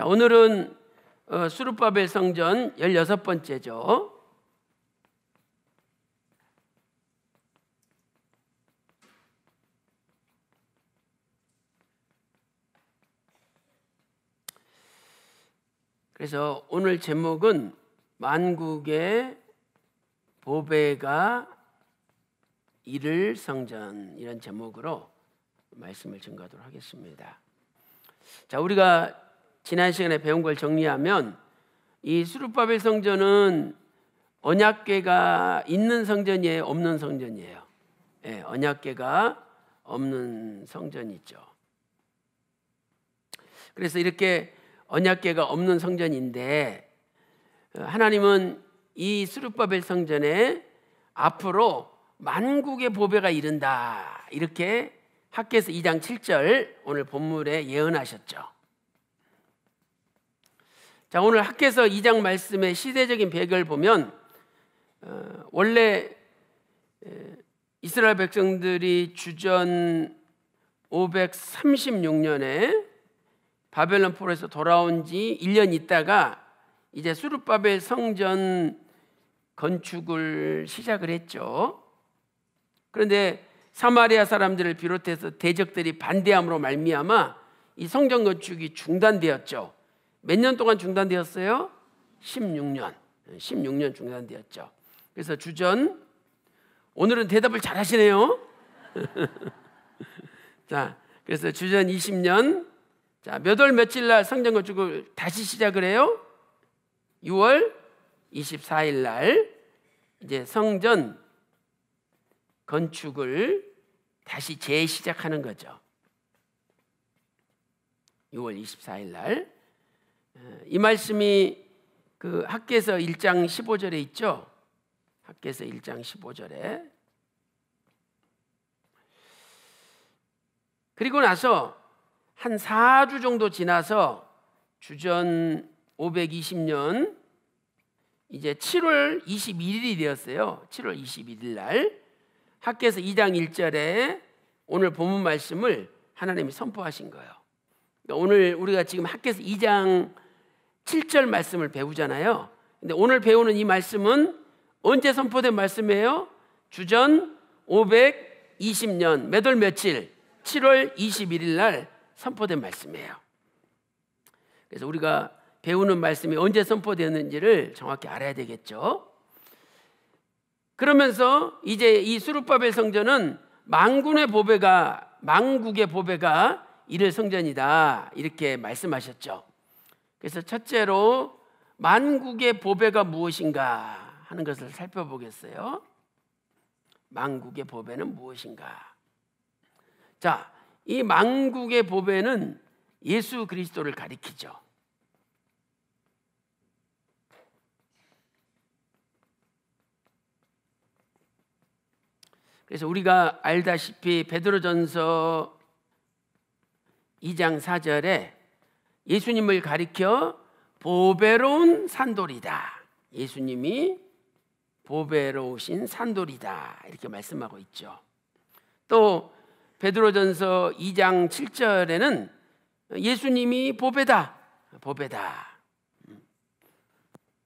자, 오늘은 수룹바벨 성전 16번째죠. 그래서 오늘 제목은 만국의 보배가 이를 성전, 이런 제목으로 말씀을 증거하도록 하겠습니다. 자, 우리가 지난 시간에 배운 걸 정리하면 이 수룹바벨 성전은 언약궤가 있는 성전이에요, 없는 성전이에요? 네, 언약궤가 없는 성전이죠. 그래서 이렇게 언약궤가 없는 성전인데 하나님은 이 수룹바벨 성전에 앞으로 만국의 보배가 이른다, 이렇게 학개서 2장 7절 오늘 본문에 예언하셨죠. 자, 오늘 학개서 2장 말씀의 시대적인 배경을 보면 원래 이스라엘 백성들이 주전 536년에 바벨론 포로에서 돌아온 지 1년 있다가 이제 수룹바벨 성전 건축을 시작을 했죠. 그런데 사마리아 사람들을 비롯해서 대적들이 반대함으로 말미암아 이 성전 건축이 중단되었죠. 몇 년 동안 중단되었어요? 16년 중단되었죠. 그래서 주전, 오늘은 대답을 잘 하시네요. 자, 그래서 주전 20년, 자, 몇 월 며칠 날 성전 건축을 다시 시작을 해요? 6월 24일 날 이제 성전 건축을 다시 재시작하는 거죠. 6월 24일 날. 이 말씀이 그 학개서 1장 15절에 있죠. 학개서 1장 15절에. 그리고 나서 한 4주 정도 지나서 주전 520년 이제 7월 21일이 되었어요. 7월 21일 날 학개서 2장 1절에 오늘 본문 말씀을 하나님이 선포하신 거예요. 그러니까 오늘 우리가 지금 학개서 2장 7절 말씀을 배우잖아요. 근데 오늘 배우는 이 말씀은 언제 선포된 말씀이에요? 주전 520년 몇 월 며칠? 7월 21일 날 선포된 말씀이에요. 그래서 우리가 배우는 말씀이 언제 선포되었는지를 정확히 알아야 되겠죠. 그러면서 이제 이 수룹바벨 성전은 만국의 보배가 이를 성전이다, 이렇게 말씀하셨죠. 그래서 첫째로 만국의 보배가 무엇인가 하는 것을 살펴보겠어요. 만국의 보배는 무엇인가? 자, 이 만국의 보배는 예수 그리스도를 가리키죠. 그래서 우리가 알다시피 베드로전서 2장 4절에 예수님을 가리켜 보배로운 산돌이다, 예수님이 보배로우신 산돌이다, 이렇게 말씀하고 있죠. 또 베드로전서 2장 7절에는 예수님이 보배다.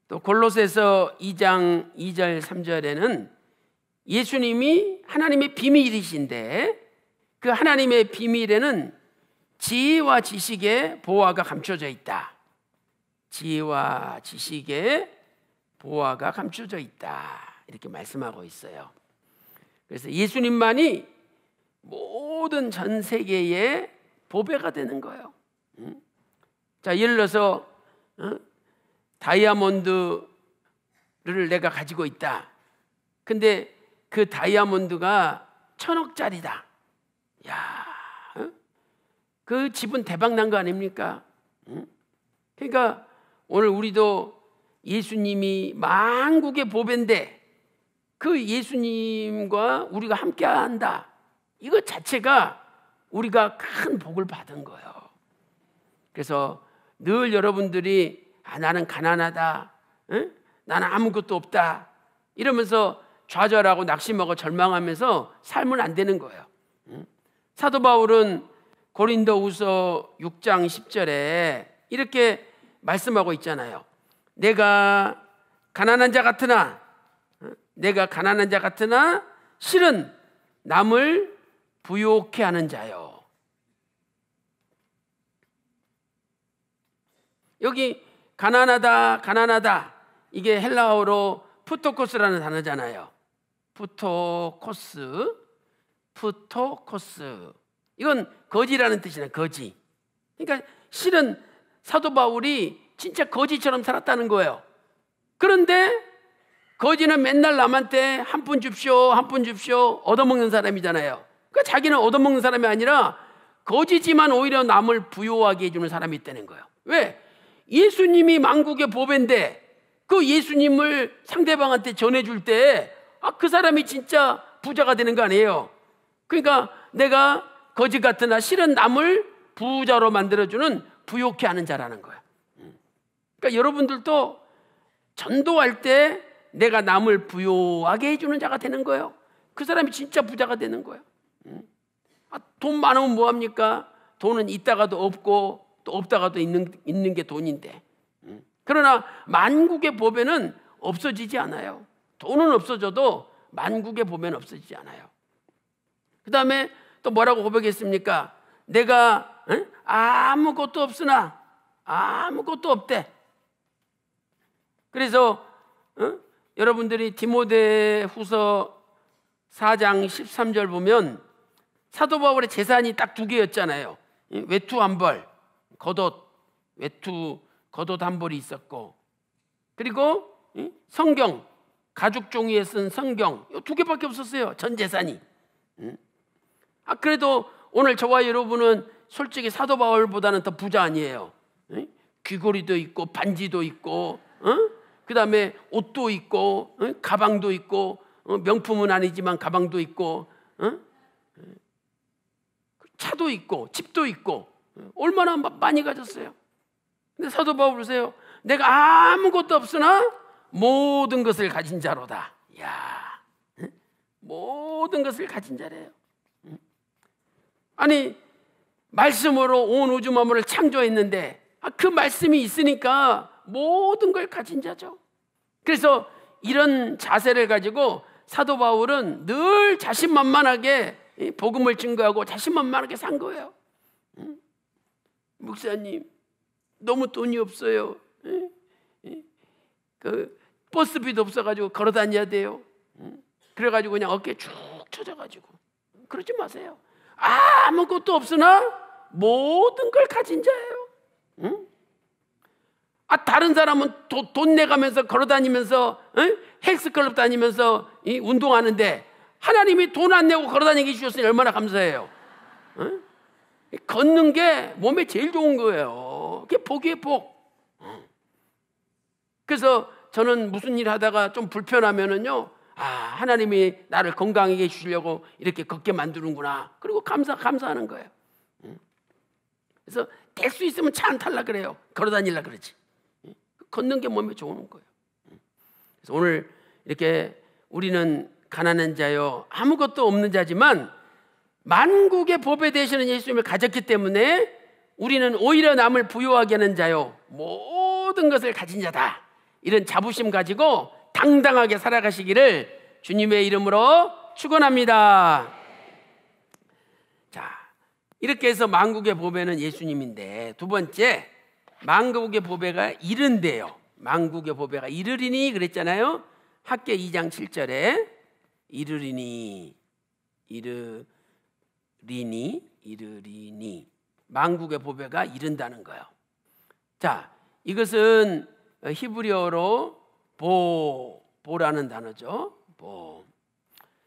또 골로새서 2장 2절 3절에는 예수님이 하나님의 비밀이신데 그 하나님의 비밀에는 지혜와 지식의 보화가 감춰져 있다. 지혜와 지식의 보화가 감춰져 있다, 이렇게 말씀하고 있어요. 그래서 예수님만이 모든 전 세계의 보배가 되는 거예요. 자, 예를 들어서 다이아몬드를 내가 가지고 있다. 근데 그 다이아몬드가 1,000억짜리다. 야, 그 집은 대박 난 거 아닙니까? 그러니까 오늘 우리도 예수님이 만국의 보배인데 그 예수님과 우리가 함께 한다, 이것 자체가 우리가 큰 복을 받은 거예요. 그래서 늘 여러분들이 나는 가난하다, 나는 아무것도 없다 이러면서 좌절하고 낙심하고 절망하면서 살면 안 되는 거예요. 사도 바울은 고린도후서 6장 10절에 이렇게 말씀하고 있잖아요. 내가 가난한 자 같으나 실은 남을 부욕해 하는 자요. 여기 가난하다 이게 헬라어로 푸토코스라는 단어잖아요. 푸토코스 이건 거지라는 뜻이네. 거지. 그러니까 실은 사도 바울이 진짜 거지처럼 살았다는 거예요. 그런데 거지는 맨날 남한테 한 푼 줍쇼 얻어먹는 사람이잖아요. 그러니까 자기는 얻어먹는 사람이 아니라 거지지만 오히려 남을 부요하게 해주는 사람이 있다는 거예요. 왜? 예수님이 만국의 보배인데 그 예수님을 상대방한테 전해줄 때 그 사람이 진짜 부자가 되는 거 아니에요. 그러니까 내가 거지 같으나 실은 남을 부자로 만들어주는 부욕해 하는 자라는 거예요. 그러니까 여러분들도 전도할 때 내가 남을 부요하게 해주는 자가 되는 거예요. 그 사람이 진짜 부자가 되는 거예요. 돈 많으면 뭐합니까? 돈은 있다가도 없고 또 없다가도 있는 게 돈인데. 그러나 만국의 보배는 없어지지 않아요. 돈은 없어져도 만국의 보배는 없어지지 않아요. 그 다음에 또 뭐라고 고백했습니까? 내가 아무것도 없으나 아무것도 없대. 그래서 여러분들이 디모데후서 4장 13절 보면 사도 바울의 재산이 딱 2개였잖아요. 외투 한 벌, 겉옷 한 벌이 있었고, 그리고 성경, 가죽 종이에 쓴 성경, 이 2개밖에 없었어요. 전 재산이. 그래도 오늘 저와 여러분은 솔직히 사도 바울보다는 더 부자 아니에요. 귀걸이도 있고 반지도 있고, 그 다음에 옷도 있고, 가방도 있고, 명품은 아니지만 가방도 있고, 차도 있고 집도 있고, 얼마나 많이 가졌어요. 근데 사도 바울 보세요. 내가 아무것도 없으나 모든 것을 가진 자로다. 야, 모든 것을 가진 자래요. 아니, 말씀으로 온 우주 만물을 창조했는데 그 말씀이 있으니까 모든 걸 가진 자죠. 그래서 이런 자세를 가지고 사도 바울은 늘 자신만만하게 복음을 증거하고 자신만만하게 산 거예요. 목사님, 너무 돈이 없어요. 그 버스비도 없어가지고 걸어 다녀야 돼요. 그래가지고 그냥 어깨에 쭉 쳐져가지고. 그러지 마세요. 아무것도 없으나 모든 걸 가진 자예요. 다른 사람은 돈 내가면서 걸어 다니면서 헬스클럽 다니면서 운동하는데 하나님이 돈 안 내고 걸어 다니게 주셨으니 얼마나 감사해요. 걷는 게 몸에 제일 좋은 거예요. 그게 복이에요, 복. 그래서 저는 무슨 일 하다가 좀 불편하면은요, 하나님이 나를 건강하게 해주시려고 이렇게 걷게 만드는구나. 그리고 감사하는 거예요. 그래서 될 수 있으면 차 안 탈라 그래요. 걸어 다닐라 그러지. 걷는 게 몸에 좋은 거예요. 그래서 오늘 이렇게 우리는 가난한 자요, 아무것도 없는 자지만 만국의 보배 되시는 예수님을 가졌기 때문에 우리는 오히려 남을 부유하게 하는 자요, 모든 것을 가진 자다. 이런 자부심 가지고 당당하게 살아가시기를 주님의 이름으로 축원합니다. 자, 이렇게 해서 만국의 보배는 예수님인데, 두 번째, 만국의 보배가 이른데요. 만국의 보배가 이르리니 그랬잖아요. 학개 2장 7절에 이르리니 만국의 보배가 이른다는 거예요. 자, 이것은 히브리어로 보라는 단어죠. 보.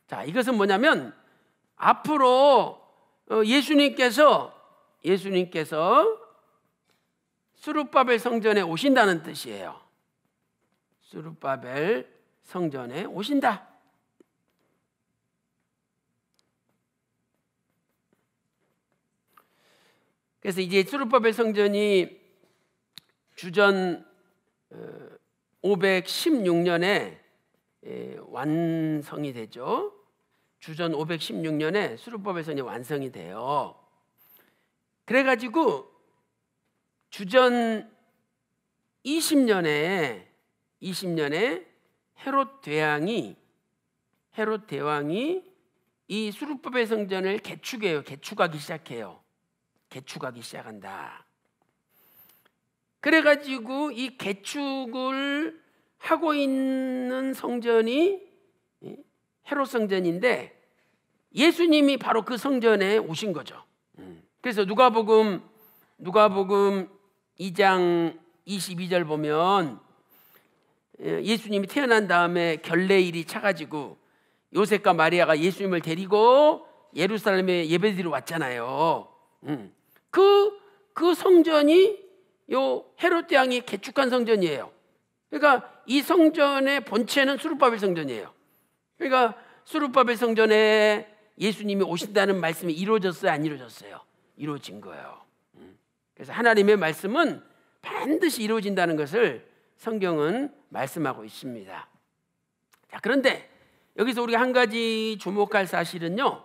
자, 이것은 뭐냐면 앞으로 예수님께서 스룹바벨 성전에 오신다는 뜻이에요. 스룹바벨 성전에 오신다. 그래서 이제 스룹바벨 성전이 주전 516년에 완성이 되죠. 주전 516년에 스룹바벨 성전이 완성이 돼요. 그래가지고 주전 20년에 헤롯 대왕이 이 수르바벨 성전을 개축하기 시작한다. 그래가지고 이 개축을 하고 있는 성전이 헤롯 성전인데 예수님이 바로 그 성전에 오신 거죠. 그래서 누가복음 2장 22절 보면 예수님이 태어난 다음에 결례일이 차가지고 요셉과 마리아가 예수님을 데리고 예루살렘에 예배드리러 왔잖아요. 그 성전이 요 헤롯 대왕이 개축한 성전이에요. 그러니까 이 성전의 본체는 수르바벨 성전이에요. 그러니까 수르바벨 성전에 예수님이 오신다는 말씀이 이루어졌어요, 안 이루어졌어요? 이루어진 거예요. 그래서 하나님의 말씀은 반드시 이루어진다는 것을 성경은 말씀하고 있습니다. 자, 그런데 여기서 우리가 한 가지 주목할 사실은요,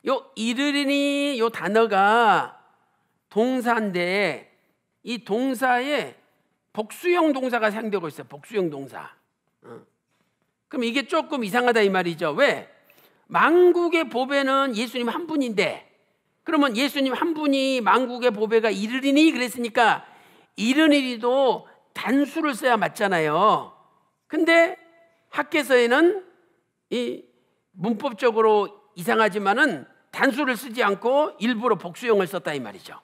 요 이르리니 요 단어가 동사인데 이 동사에 복수형 동사가 사용되고 있어요. 복수형 동사. 그럼 이게 조금 이상하다 이 말이죠. 왜? 만국의 보배는 예수님 한 분인데, 그러면 예수님 한 분이 만국의 보배가 이르리니 그랬으니까 이르니도 단수를 써야 맞잖아요. 근데 학계서에는 이 문법적으로 이상하지만은 단수를 쓰지 않고 일부러 복수형을 썼다 이 말이죠.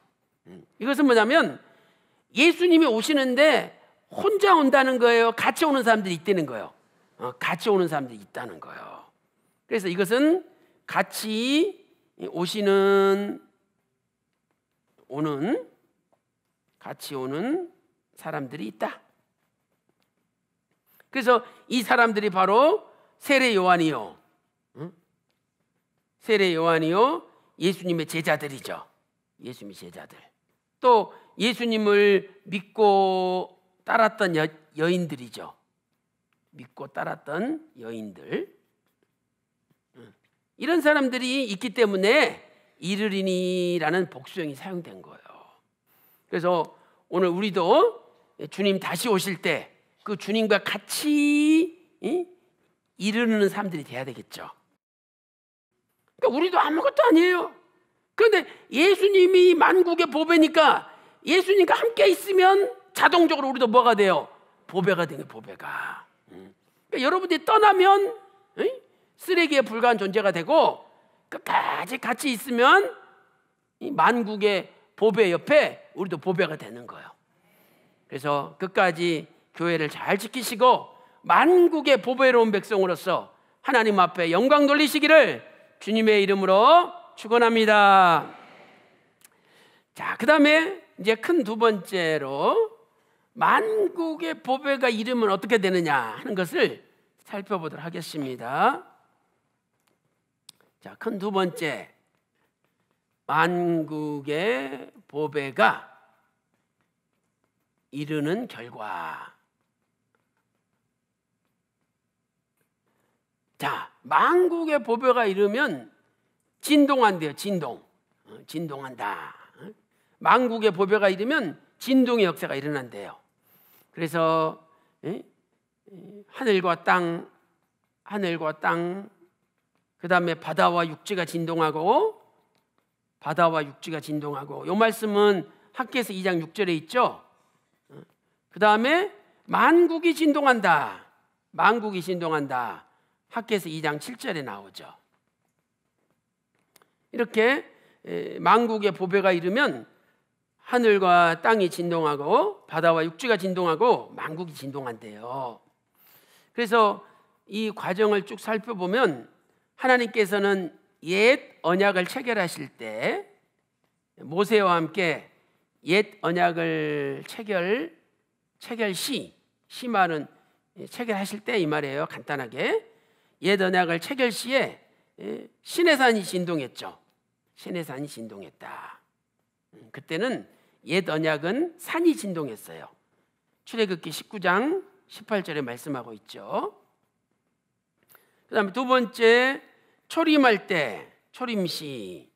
이것은 뭐냐면 예수님이 오시는데 혼자 온다는 거예요? 같이 오는 사람들이 있다는 거예요? 같이 오는 사람들이 있다는 거예요. 그래서 이것은 같이 같이 오는 사람들이 있다. 그래서 이 사람들이 바로 세례 요한이요, 예수님의 제자들이죠. 예수님의 제자들. 또 예수님을 믿고 따랐던 여인들이죠. 믿고 따랐던 여인들. 이런 사람들이 있기 때문에 이르리니라는 복수형이 사용된 거예요. 그래서 오늘 우리도 주님 다시 오실 때 그 주님과 같이 이르는 사람들이 돼야 되겠죠. 그러니까 우리도 아무것도 아니에요. 그런데 예수님이 만국의 보배니까 예수님과 함께 있으면 자동적으로 우리도 뭐가 돼요? 보배가 되는 보배가. 그러니까 여러분들이 떠나면 쓰레기에 불과한 존재가 되고, 끝까지 같이 있으면 이 만국의 보배 옆에 우리도 보배가 되는 거예요. 그래서 끝까지 교회를 잘 지키시고 만국의 보배로운 백성으로서 하나님 앞에 영광 돌리시기를 주님의 이름으로 축원합니다. 자, 그 다음에 이제 큰 두 번째로 만국의 보배가 이르면 어떻게 되느냐 하는 것을 살펴보도록 하겠습니다. 자, 큰 두 번째, 만국의 보배가 이르는 결과. 자, 만국의 보배가 이르면 진동한대요. 진동한다. 만국의 보배가 이르면 진동의 역사가 일어난대요. 그래서 하늘과 땅, 그 다음에 바다와 육지가 진동하고, 이 말씀은 학개서 2장 6절에 있죠. 그 다음에 만국이 진동한다. 학개서 2장 7절에 나오죠. 이렇게 만국의 보배가 이르면 하늘과 땅이 진동하고 바다와 육지가 진동하고 만국이 진동한대요. 그래서 이 과정을 쭉 살펴보면 하나님께서는 옛 언약을 체결하실 때 모세와 함께 옛 언약을 시 말은 체결하실 때 이 말이에요. 간단하게 옛 언약을 체결 시에 시내산이 진동했죠. 시내산이 진동했다. 그때는 옛 언약은 산이 진동했어요. 출애굽기 19장 18절에 말씀하고 있죠. 그 다음에 두 번째, 초림할 때, 초림시.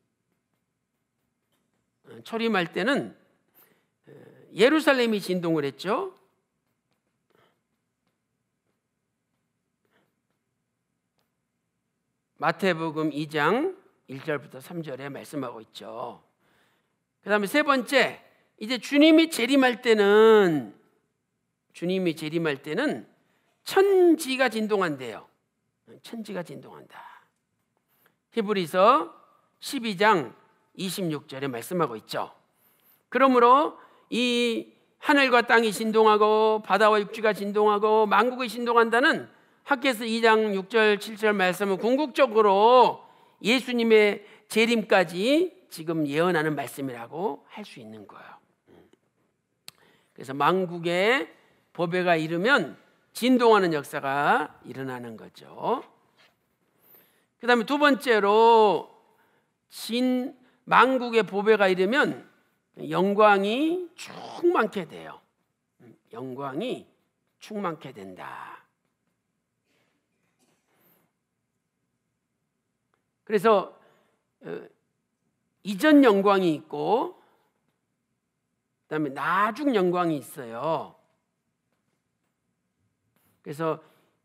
초림할 때는 예루살렘이 진동을 했죠. 마태복음 2장 1절부터 3절에 말씀하고 있죠. 그 다음에 세 번째, 이제 주님이 재림할 때는 천지가 진동한대요. 천지가 진동한다. 히브리서 12장 26절에 말씀하고 있죠. 그러므로 이 하늘과 땅이 진동하고 바다와 육지가 진동하고 만국이 진동한다는 학개서 2장 6절 7절 말씀은 궁극적으로 예수님의 재림까지 지금 예언하는 말씀이라고 할 수 있는 거예요. 그래서 만국의 보배가 이르면 진동하는 역사가 일어나는 거죠. 그 다음에 두 번째로 만국의 보배가 이르면 영광이 충만케 돼요. 영광이 충만케 된다. 그래서 이전 영광이 있고 그다음에 나중 영광이 있어요. 그래서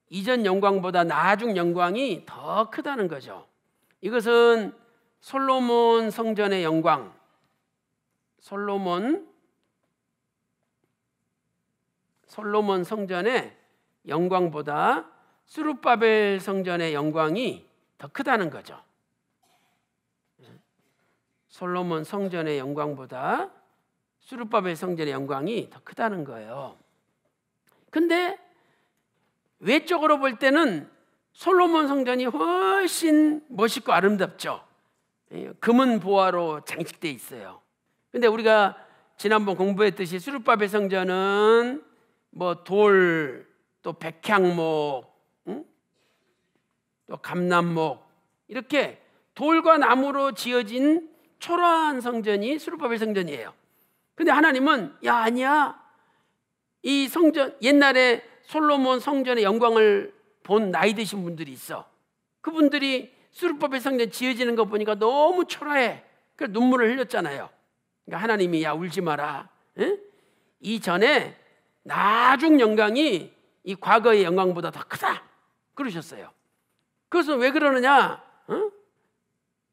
이전 영광보다 나중 영광이 더 크다는 거죠. 이것은 솔로몬 성전의 영광, 솔로몬 성전의 영광보다 스룹바벨 성전의 영광이 더 크다는 거죠. 솔로몬 성전의 영광보다 스룹바벨 성전의 영광이 더 크다는 거예요. 근데 외적으로 볼 때는 솔로몬 성전이 훨씬 멋있고 아름답죠. 금은 보화로 장식되어 있어요. 근데 우리가 지난번 공부했듯이 스룹바벨 성전은 뭐 돌, 또 백향목, 또 감람목, 이렇게 돌과 나무로 지어진 초라한 성전이 스룹바벨 성전이에요. 근데 하나님은 아니야. 이 성전, 옛날에 솔로몬 성전의 영광을 본 나이 드신 분들이 있어. 그분들이 스룹바벨 성전 지어지는 거 보니까 너무 초라해. 그래서 눈물을 흘렸잖아요. 그러니까 하나님이 울지 마라. 이전에 나중 영광이 이 과거의 영광보다 더 크다 그러셨어요. 그래서 왜 그러느냐?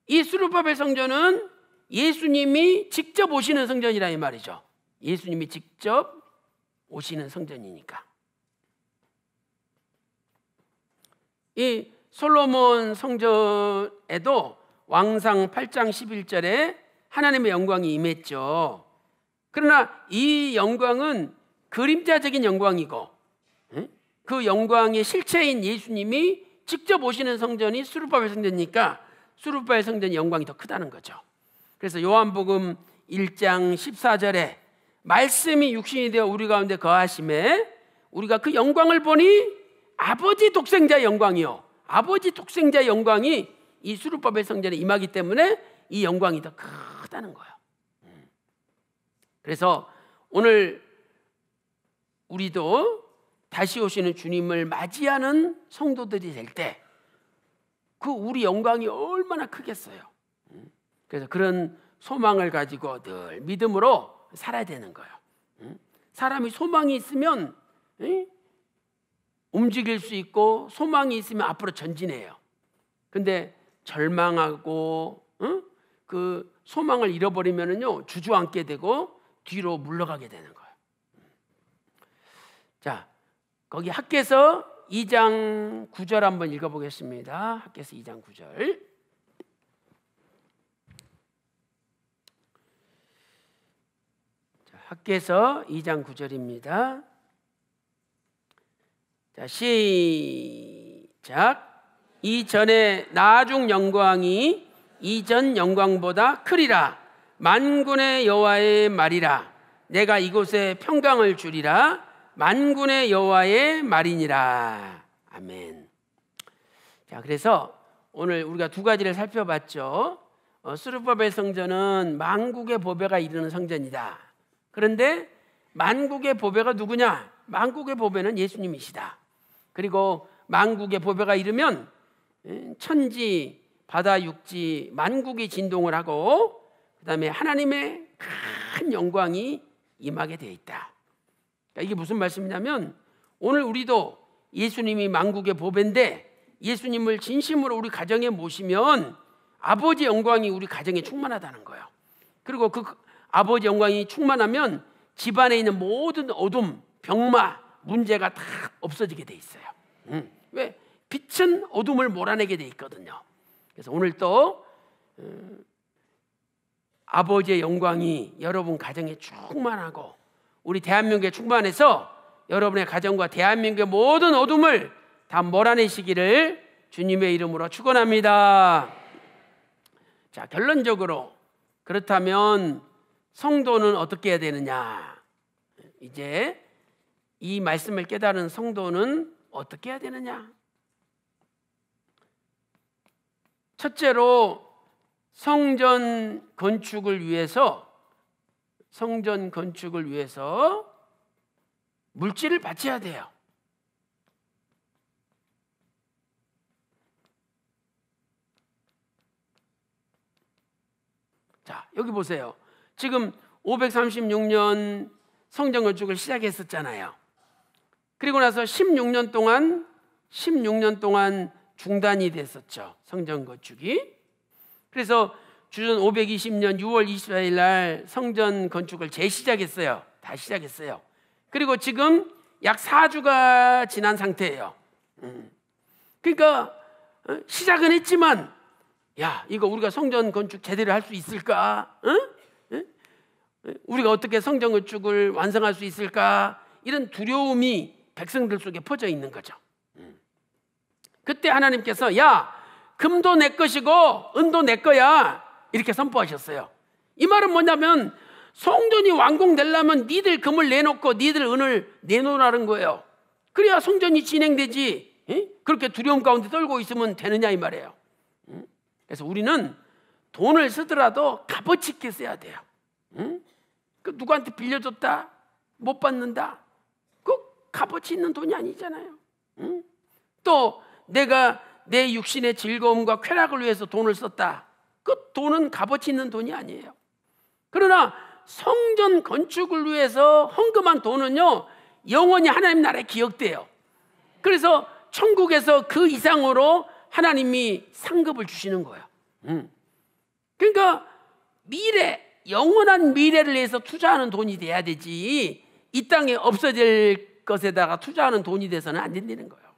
이 스룹바벨 성전은 예수님이 직접 오시는 성전이라 이 말이죠. 예수님이 직접 오시는 성전이니까. 이 솔로몬 성전에도 왕상 8장 11절에 하나님의 영광이 임했죠. 그러나 이 영광은 그림자적인 영광이고 그 영광의 실체인 예수님이 직접 오시는 성전이 스룹바벨 성전이니까 스룹바벨 성전의 영광이 더 크다는 거죠. 그래서 요한복음 1장 14절에 말씀이 육신이 되어 우리 가운데 거하심에 우리가 그 영광을 보니 아버지 독생자의 영광이요, 아버지 독생자의 영광이 이 스룹바벨 성전에 임하기 때문에 이 영광이 더 크다는 거예요. 그래서 오늘 우리도 다시 오시는 주님을 맞이하는 성도들이 될 때 그 우리 영광이 얼마나 크겠어요. 그래서 그런 소망을 가지고 늘 믿음으로 살아야 되는 거예요. 사람이 소망이 있으면 움직일 수 있고 소망이 있으면 앞으로 전진해요. 근데 절망하고 그 소망을 잃어버리면은요 주저앉게 되고 뒤로 물러가게 되는 거예요. 자, 거기 학개서 2장 9절 한번 읽어보겠습니다. 학개서 2장 9절. 학개서 2장 9절입니다. 자, 시작. 이전에 나중 영광이 이전 영광보다 크리라. 만군의 여호와의 말이라. 내가 이곳에 평강을 주리라. 만군의 여호와의 말이니라. 아멘. 자, 그래서 오늘 우리가 두 가지를 살펴봤죠. 스룹바벨 성전은 만국의 보배가 이르는 성전이다. 그런데 만국의 보배가 누구냐? 만국의 보배는 예수님이시다. 그리고 만국의 보배가 이르면 천지, 바다, 육지, 만국이 진동을 하고 그 다음에 하나님의 큰 영광이 임하게 되어 있다. 그러니까 이게 무슨 말씀이냐면 오늘 우리도 예수님이 만국의 보배인데 예수님을 진심으로 우리 가정에 모시면 아버지 영광이 우리 가정에 충만하다는 거예요. 그리고 그 아버지 영광이 충만하면 집안에 있는 모든 어둠, 병마, 문제가 다 없어지게 돼 있어요. 왜? 빛은 어둠을 몰아내게 돼 있거든요. 그래서 오늘 또 아버지의 영광이 여러분 가정에 충만하고 우리 대한민국에 충만해서 여러분의 가정과 대한민국의 모든 어둠을 다 몰아내시기를 주님의 이름으로 축원합니다. 자, 결론적으로 그렇다면 성도는 어떻게 해야 되느냐? 이제 이 말씀을 깨달은 성도는 어떻게 해야 되느냐? 첫째로 성전 건축을 위해서 물질을 바쳐야 돼요. 자, 여기 보세요. 지금 536년 성전 건축을 시작했었잖아요. 그리고 나서 16년 동안 중단이 됐었죠. 성전 건축이. 그래서 주전 520년 6월 24일 날 성전 건축을 재시작했어요. 다 시작했어요. 그리고 지금 약 4주가 지난 상태예요. 그러니까 시작은 했지만 야, 이거 우리가 성전 건축 제대로 할 수 있을까? 우리가 어떻게 성전 건축을 완성할 수 있을까? 이런 두려움이 백성들 속에 퍼져 있는 거죠. 그때 하나님께서 야, 금도 내 것이고 은도 내 거야 이렇게 선포하셨어요. 이 말은 뭐냐면 성전이 완공되려면 니들 금을 내놓고 니들 은을 내놓으라는 거예요. 그래야 성전이 진행되지. 그렇게 두려움 가운데 떨고 있으면 되느냐 이 말이에요. 그래서 우리는 돈을 쓰더라도 값어치 있게 써야 돼요. 그 누구한테 빌려줬다 못 받는다, 그 값어치 있는 돈이 아니잖아요. 또 내가 내 육신의 즐거움과 쾌락을 위해서 돈을 썼다, 그 돈은 값어치 있는 돈이 아니에요. 그러나 성전 건축을 위해서 헌금한 돈은요 영원히 하나님 나라에 기억돼요. 그래서 천국에서 그 이상으로 하나님이 상급을 주시는 거예요. 그러니까 영원한 미래를 위해서 투자하는 돈이 돼야 되지, 이 땅에 없어질 것에다가 투자하는 돈이 돼서는 안 된다는 거예요.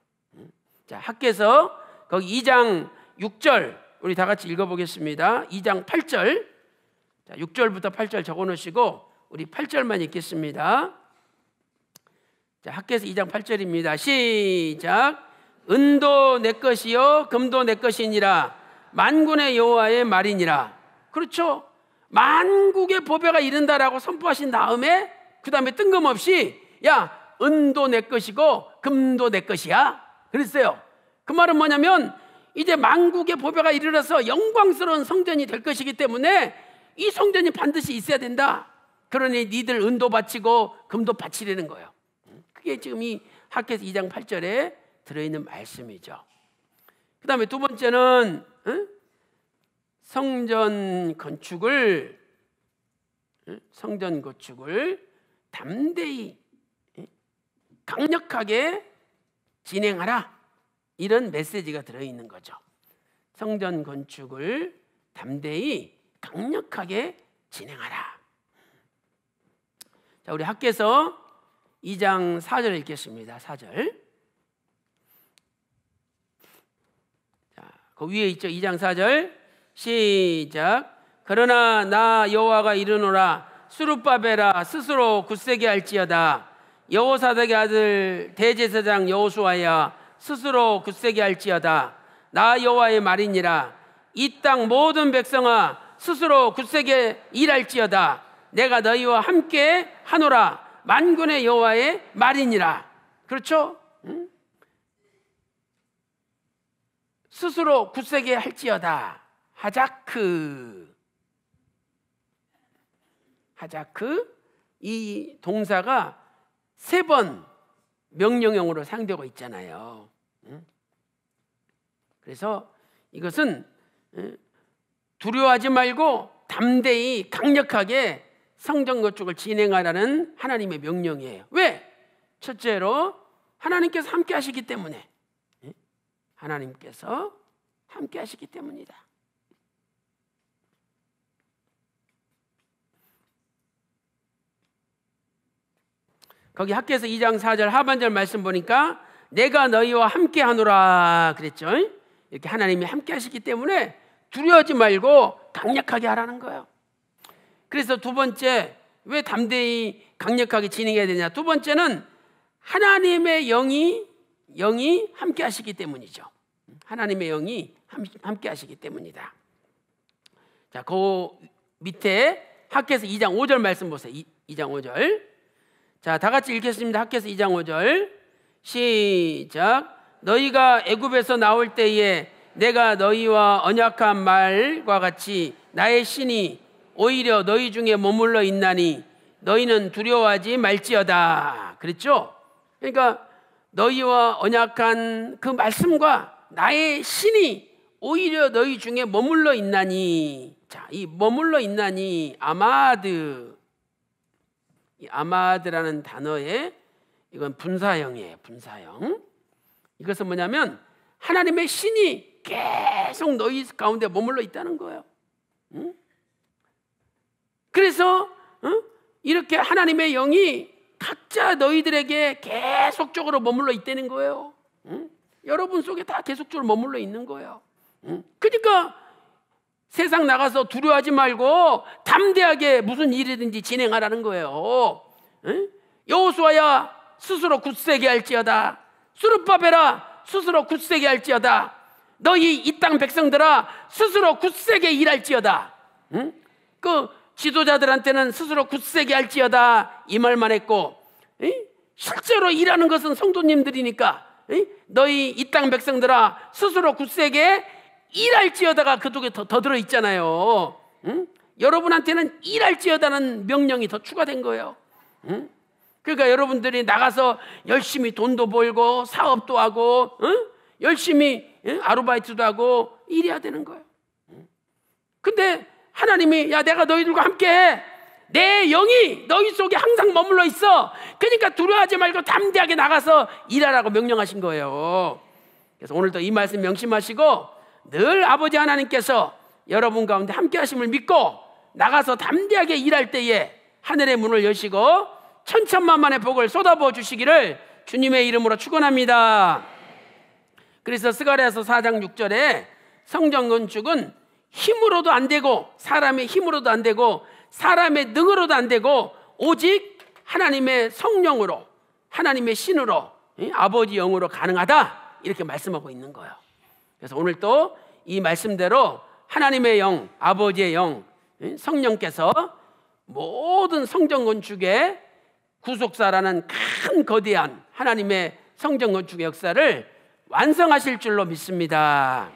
자, 학교에서 거기 2장 6절 우리 다 같이 읽어보겠습니다. 2장 8절. 자, 6절부터 8절 적어놓으시고 우리 8절만 읽겠습니다. 자, 학교에서 2장 8절입니다. 시작. 은도 내 것이요 금도 내 것이니라 만군의 여호와의 말이니라. 그렇죠? 만국의 보배가 이른다라고 선포하신 다음에 그 다음에 뜬금없이 야, 은도 내 것이고 금도 내 것이야 그랬어요. 그 말은 뭐냐면 이제 만국의 보배가 이르러서 영광스러운 성전이 될 것이기 때문에 이 성전이 반드시 있어야 된다. 그러니 니들 은도 바치고 금도 바치라는 거예요. 그게 지금 이 학개서 2장 8절에 들어있는 말씀이죠. 그 다음에 두 번째는 성전 건축을 담대히 강력하게 진행하라, 이런 메시지가 들어있는 거죠. 성전 건축을 담대히 강력하게 진행하라. 자, 우리 학개서 2장 4절 읽겠습니다. 4절. 자, 그 위에 있죠. 2장 4절. 시작. 그러나 나 여호와가 이르노라 스룹바벨아 스스로 굳세게 할지어다. 여호사닥의 아들 대제사장 여호수아야 스스로 굳세게 할지어다. 나 여호와의 말이니라. 이 땅 모든 백성아 스스로 굳세게 일할지어다. 내가 너희와 함께 하노라. 만군의 여호와의 말이니라. 그렇죠? 스스로 굳세게 할지어다. 하자크, 이 동사가 3번 명령형으로 사용되고 있잖아요. 그래서 이것은 두려워하지 말고 담대히 강력하게 성전 건축을 진행하라는 하나님의 명령이에요. 왜? 첫째로 하나님께서 함께 하시기 때문에. 하나님께서 함께 하시기 때문이다. 거기 학개서 2장 4절 하반절 말씀 보니까 내가 너희와 함께 하노라 그랬죠. 이렇게 하나님이 함께 하시기 때문에 두려워하지 말고 강력하게 하라는 거예요. 그래서 두 번째, 왜 담대히 강력하게 진행해야 되냐? 두 번째는 하나님의 영이 함께 하시기 때문이죠. 하나님의 영이 함께 하시기 때문이다. 자, 그 밑에 학개서 2장 5절 말씀 보세요. 2장 5절. 자, 다 같이 읽겠습니다. 학개서 2장 5절. 시작. 너희가 애굽에서 나올 때에 내가 너희와 언약한 말과 같이 나의 신이 오히려 너희 중에 머물러 있나니 너희는 두려워하지 말지어다. 그랬죠? 그러니까 너희와 언약한 그 말씀과 나의 신이 오히려 너희 중에 머물러 있나니. 자, 이 머물러 있나니 아마드. 이 아마드라는 단어에 이건 분사형이에요. 분사형. 이것은 뭐냐면 하나님의 신이 계속 너희 가운데 머물러 있다는 거예요. 응? 그래서 이렇게 하나님의 영이 각자 너희들에게 계속적으로 머물러 있다는 거예요. 응? 여러분 속에 다 계속적으로 머물러 있는 거예요. 응? 그러니까 세상 나가서 두려워하지 말고 담대하게 무슨 일이든지 진행하라는 거예요. 응? 여호수아야 스스로 굳세게 할지어다. 수르바벨아 스스로 굳세게 할지어다. 너희 이 땅 백성들아 스스로 굳세게 일할지어다. 응? 그 지도자들한테는 스스로 굳세게 할지어다 이 말만 했고, 실제로 일하는 것은 성도님들이니까 너희 이 땅 백성들아 스스로 굳세게 일할지어다가 그쪽에 더 들어있잖아요. 여러분한테는 일할지어다는 명령이 더 추가된 거예요. 그러니까 여러분들이 나가서 열심히 돈도 벌고 사업도 하고 열심히 아르바이트도 하고 일해야 되는 거예요. 근데 하나님이 야 내가 너희들과 함께해. 내 영이 너희 속에 항상 머물러 있어. 그러니까 두려워하지 말고 담대하게 나가서 일하라고 명령하신 거예요. 그래서 오늘도 이 말씀 명심하시고 늘 아버지 하나님께서 여러분 가운데 함께 하심을 믿고 나가서 담대하게 일할 때에 하늘의 문을 여시고 천천만만의 복을 쏟아부어 주시기를 주님의 이름으로 축원합니다. 그래서 스가랴서 4장 6절에 성전 건축은 힘으로도 안 되고 사람의 힘으로도 안 되고 사람의 능으로도 안 되고 오직 하나님의 성령으로 하나님의 신으로 아버지 영으로 가능하다 이렇게 말씀하고 있는 거예요. 그래서 오늘 또 이 말씀대로 하나님의 영, 아버지의 영, 성령께서 모든 성전 건축의 구속사라는 큰 거대한 하나님의 성전 건축의 역사를 완성하실 줄로 믿습니다.